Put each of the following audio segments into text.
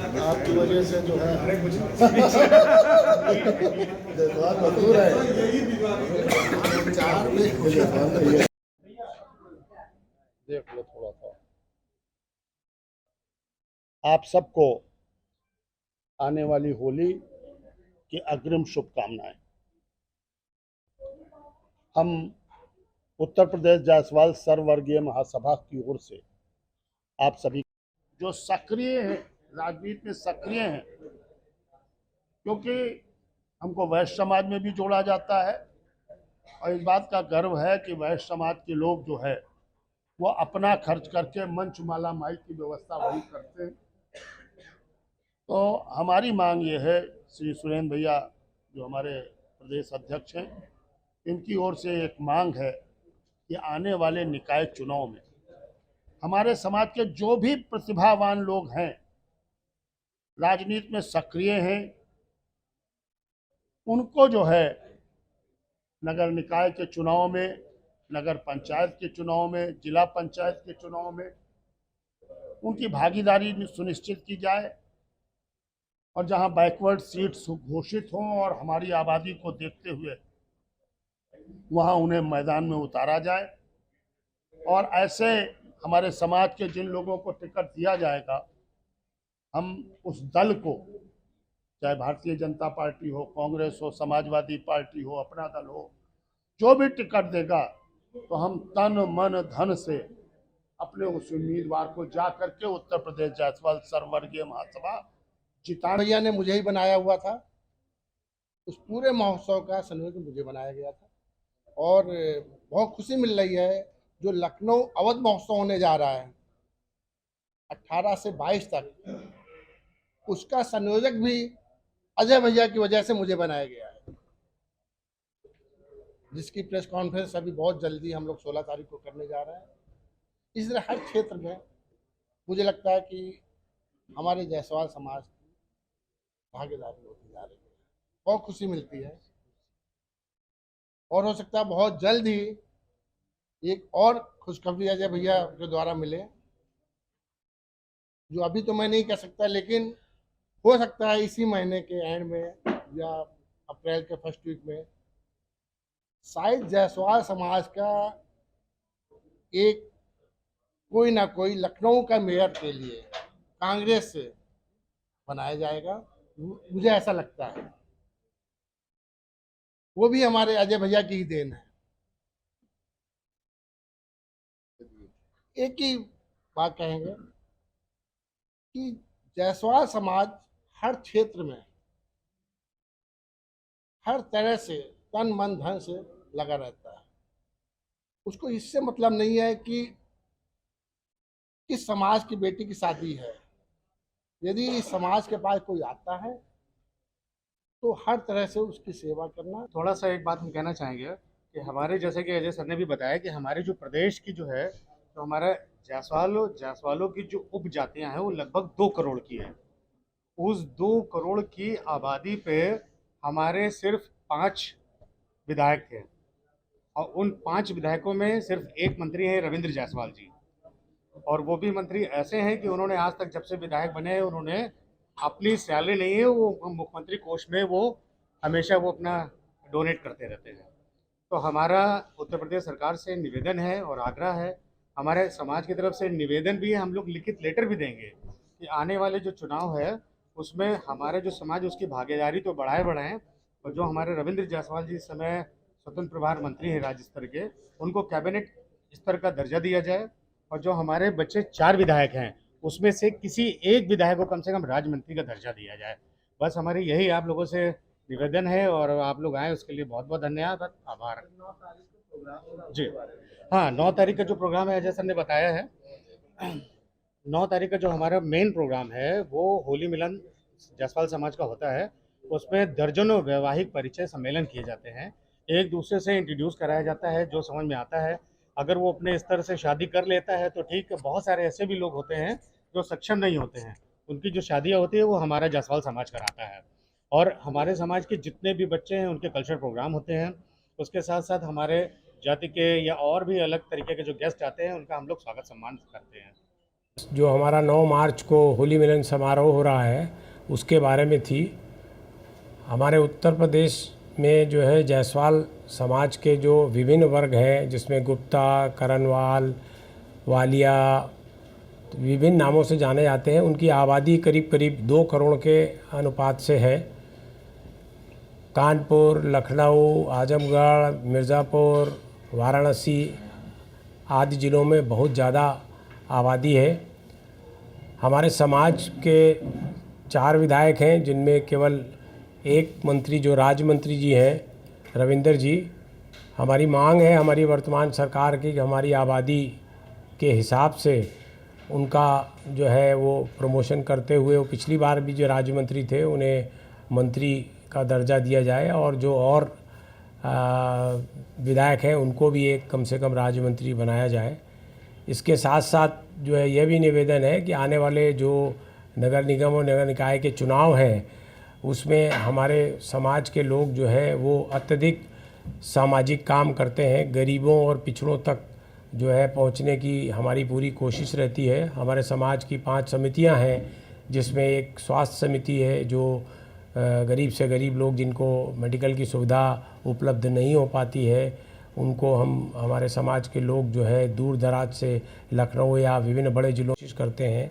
आपकी वजह से जो है जज्बात मजबूर है। 4 में देख लो थोड़ा सा। आप सबको आने वाली होली की अग्रिम शुभकामनाएं। हम उत्तर प्रदेश जायसवाल सर्ववर्गीय महासभा की ओर से आप सभी जो सक्रिय हैं, राजनीति में सक्रिय हैं, क्योंकि हमको वैश्य समाज में भी जोड़ा जाता है और इस बात का गर्व है कि वैश्य समाज के लोग जो है वो अपना खर्च करके मंच माला माई की व्यवस्था वही करते हैं। तो हमारी मांग ये है, श्री सुरेंद्र भैया जो हमारे प्रदेश अध्यक्ष हैं, इनकी ओर से एक मांग है कि आने वाले निकाय चुनाव में हमारे समाज के जो भी प्रतिभावान लोग हैं, राजनीति में सक्रिय हैं, उनको जो है नगर निकाय के चुनाव में, नगर पंचायत के चुनाव में, जिला पंचायत के चुनाव में उनकी भागीदारी सुनिश्चित की जाए और जहां बैकवर्ड सीट्स घोषित हों और हमारी आबादी को देखते हुए वहां उन्हें मैदान में उतारा जाए। और ऐसे हमारे समाज के जिन लोगों को टिकट दिया जाएगा, हम उस दल को, चाहे भारतीय जनता पार्टी हो, कांग्रेस हो, समाजवादी पार्टी हो, अपना दल हो, जो भी टिकट देगा तो हम तन मन धन से अपने उस उम्मीदवार को जा करके उत्तर प्रदेश जायसवाल सर्ववर्गीय महासभा जिता। भैया ने मुझे ही बनाया हुआ था। उस पूरे महोत्सव का संयोजक मुझे बनाया गया था और बहुत खुशी मिल रही है। जो लखनऊ अवध महोत्सव होने जा रहा है 18 से 22 तक, उसका संयोजक भी अजय भैया की वजह से मुझे बनाया गया है, जिसकी प्रेस कॉन्फ्रेंस अभी बहुत जल्दी हम लोग 16 तारीख को करने जा रहे हैं। इस तरह हर क्षेत्र में मुझे लगता है कि हमारे जायसवाल समाज की भागीदारी होती जा रही है, बहुत खुशी मिलती है। और हो सकता है बहुत जल्द ही एक और खुशखबरी अजय भैया के द्वारा मिले, जो अभी तो मैं नहीं कह सकता, लेकिन हो सकता है इसी महीने के एंड में या अप्रैल के फर्स्ट वीक में शायद जायसवाल समाज का एक कोई ना कोई लखनऊ का मेयर के लिए कांग्रेस से बनाया जाएगा। मुझे ऐसा लगता है वो भी हमारे अजय भैया की ही देन है। एक ही बात कहेंगे कि जायसवाल समाज हर क्षेत्र में हर तरह से तन मन धन से लगा रहता है। उसको इससे मतलब नहीं है कि किस समाज की बेटी की शादी है। यदि इस समाज के पास कोई आता है तो हर तरह से उसकी सेवा करना। थोड़ा सा एक बात हम कहना चाहेंगे कि हमारे, जैसे कि अजय सर ने भी बताया कि हमारे जो प्रदेश की जो है, तो हमारा जायसवालों की जो उपजातियां हैं वो लगभग 2 करोड़ की है। उस 2 करोड़ की आबादी पे हमारे सिर्फ 5 विधायक थे और उन 5 विधायकों में सिर्फ एक मंत्री हैं रविंद्र जायसवाल जी, और वो भी मंत्री ऐसे हैं कि उन्होंने आज तक जब से विधायक बने हैं उन्होंने अपनी सैलरी नहीं है, वो मुख्यमंत्री कोष में वो हमेशा वो अपना डोनेट करते रहते हैं। तो हमारा उत्तर प्रदेश सरकार से निवेदन है और आग्रह है, हमारे समाज की तरफ से निवेदन भी है, हम लोग लिखित लेटर भी देंगे कि आने वाले जो चुनाव है उसमें हमारे जो समाज उसकी भागीदारी तो बढ़ाएं और जो हमारे रविंद्र जायसवाल जी इस समय स्वतंत्र प्रभार मंत्री हैं राज्य स्तर के, उनको कैबिनेट स्तर का दर्जा दिया जाए और जो हमारे बच्चे 4 विधायक हैं उसमें से किसी एक विधायक को कम से कम राज्य मंत्री का दर्जा दिया जाए। बस हमारी यही आप लोगों से निवेदन है और आप लोग आए उसके लिए बहुत बहुत धन्यवाद, आभार जी। हाँ, 9 तारीख का जो प्रोग्राम है अजय सर ने बताया है, 9 तारीख का जो हमारा मेन प्रोग्राम है वो होली मिलन जायसवाल समाज का होता है। उसमें दर्जनों वैवाहिक परिचय सम्मेलन किए जाते हैं, एक दूसरे से इंट्रोड्यूस कराया जाता है, जो समझ में आता है अगर वो अपने स्तर से शादी कर लेता है तो ठीक है। बहुत सारे ऐसे भी लोग होते हैं जो सक्षम नहीं होते हैं, उनकी जो शादियाँ होती है वो हमारा जायसवाल समाज कराता है। और हमारे समाज के जितने भी बच्चे हैं उनके कल्चरल प्रोग्राम होते हैं। उसके साथ साथ हमारे जाति के या और भी अलग तरीके के जो गेस्ट आते हैं उनका हम लोग स्वागत सम्मान करते हैं। जो हमारा 9 मार्च को होली मिलन समारोह हो रहा है उसके बारे में थी। हमारे उत्तर प्रदेश में जो है जायसवाल समाज के जो विभिन्न वर्ग हैं, जिसमें गुप्ता, करनवाल, वालिया, विभिन्न नामों से जाने जाते हैं, उनकी आबादी करीब करीब 2 करोड़ के अनुपात से है। कानपुर, लखनऊ, आजमगढ़, मिर्ज़ापुर, वाराणसी आदि ज़िलों में बहुत ज़्यादा आबादी है। हमारे समाज के 4 विधायक हैं, जिनमें केवल एक मंत्री जो राज्य मंत्री जी हैं, रविंदर जी। हमारी मांग है हमारी वर्तमान सरकार की कि हमारी आबादी के हिसाब से उनका जो है वो प्रमोशन करते हुए, वो पिछली बार भी जो राज्य मंत्री थे उन्हें मंत्री का दर्जा दिया जाए, और जो और विधायक हैं उनको भी एक कम से कम राज्य मंत्री बनाया जाए। इसके साथ साथ जो है यह भी निवेदन है कि आने वाले जो नगर निगम और नगर निकाय के चुनाव हैं उसमें हमारे समाज के लोग जो है वो अत्यधिक सामाजिक काम करते हैं। गरीबों और पिछड़ों तक जो है पहुंचने की हमारी पूरी कोशिश रहती है। हमारे समाज की 5 समितियां हैं, जिसमें एक स्वास्थ्य समिति है जो गरीब से गरीब लोग जिनको मेडिकल की सुविधा उपलब्ध नहीं हो पाती है उनको हमारे समाज के लोग जो है दूर दराज से लखनऊ या विभिन्न बड़े जिलों कोशिश करते हैं।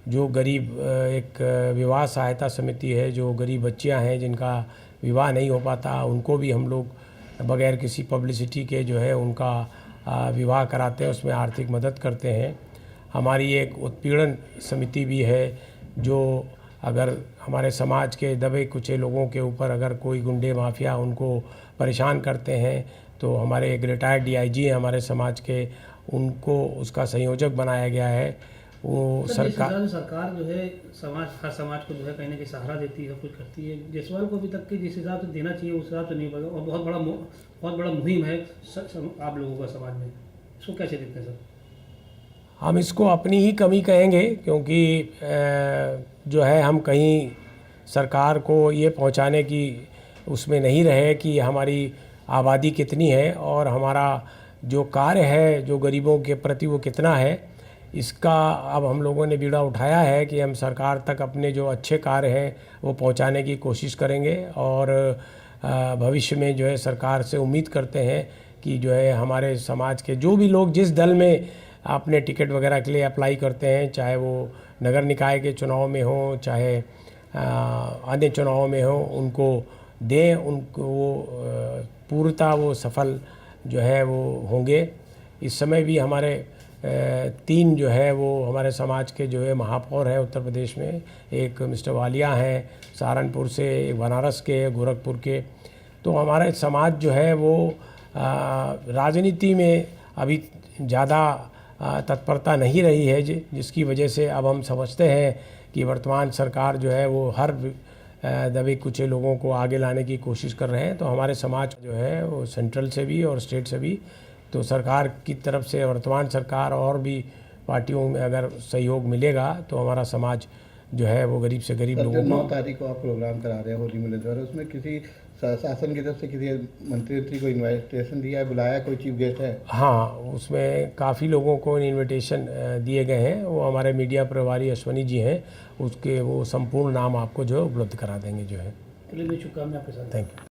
जो गरीब एक विवाह सहायता समिति है, जो गरीब बच्चियां हैं जिनका विवाह नहीं हो पाता, उनको भी हम लोग बगैर किसी पब्लिसिटी के जो है उनका विवाह कराते हैं, उसमें आर्थिक मदद करते हैं। हमारी एक उत्पीड़न समिति भी है, जो अगर हमारे समाज के दबे कुचे लोगों के ऊपर अगर कोई गुंडे माफिया उनको परेशान करते हैं तो हमारे एक रिटायर्ड DIG हैं हमारे समाज के, उनको उसका संयोजक बनाया गया है। वो सरकार जो है हर समाज को जो है कहीं ना कहीं सहारा देती है, कुछ करती है। जायसवाल को अभी तक के जिस हिसाब से देना चाहिए उस हिसाब से नहीं पड़ा, और बहुत बड़ा मुहिम है आप लोगों का समाज में, इसको कैसे देखते हैं सर? हम इसको अपनी ही कमी कहेंगे, क्योंकि जो है हम कहीं सरकार को ये पहुंचाने की उसमें नहीं रहे कि हमारी आबादी कितनी है और हमारा जो कार्य है जो गरीबों के प्रति वो कितना है। इसका अब हम लोगों ने बीड़ा उठाया है कि हम सरकार तक अपने जो अच्छे कार्य हैं वो पहुंचाने की कोशिश करेंगे, और भविष्य में जो है सरकार से उम्मीद करते हैं कि जो है हमारे समाज के जो भी लोग जिस दल में अपने टिकट वगैरह के लिए अप्लाई करते हैं, चाहे वो नगर निकाय के चुनाव में हो चाहे अन्य चुनावों में हो, उनको दें, उनको वो पूर्णतः वो सफल जो है वो होंगे। इस समय भी हमारे 3 जो है वो हमारे समाज के जो है महापौर हैं उत्तर प्रदेश में। एक मिस्टर वालिया हैं सहारनपुर से, एक बनारस के, गोरखपुर के। तो हमारे समाज जो है वो राजनीति में अभी ज़्यादा तत्परता नहीं रही है, जिसकी वजह से अब हम समझते हैं कि वर्तमान सरकार जो है वो हर दबे कुचे लोगों को आगे लाने की कोशिश कर रहे हैं। तो हमारे समाज जो है वो सेंट्रल से भी और स्टेट से भी, तो सरकार की तरफ से वर्तमान सरकार और भी पार्टियों में अगर सहयोग मिलेगा तो हमारा समाज जो है वो गरीब से गरीब लोगों को। 9 तारीख को आप प्रोग्राम करा रहे हैं होली मिलन द्वारा, उसमें किसी शासन की तरफ से किसी मंत्री को इन्विटेशन दिया है, बुलाया, कोई चीफ गेस्ट है? हाँ, उसमें काफ़ी लोगों को इन्विटेशन दिए गए हैं। वो हमारे मीडिया प्रभारी अश्वनी जी हैं, उसके वो संपूर्ण नाम आपको जो है उपलब्ध करा देंगे जो है। चलिए, शुभकामनाएं आपके साथ। Thank you.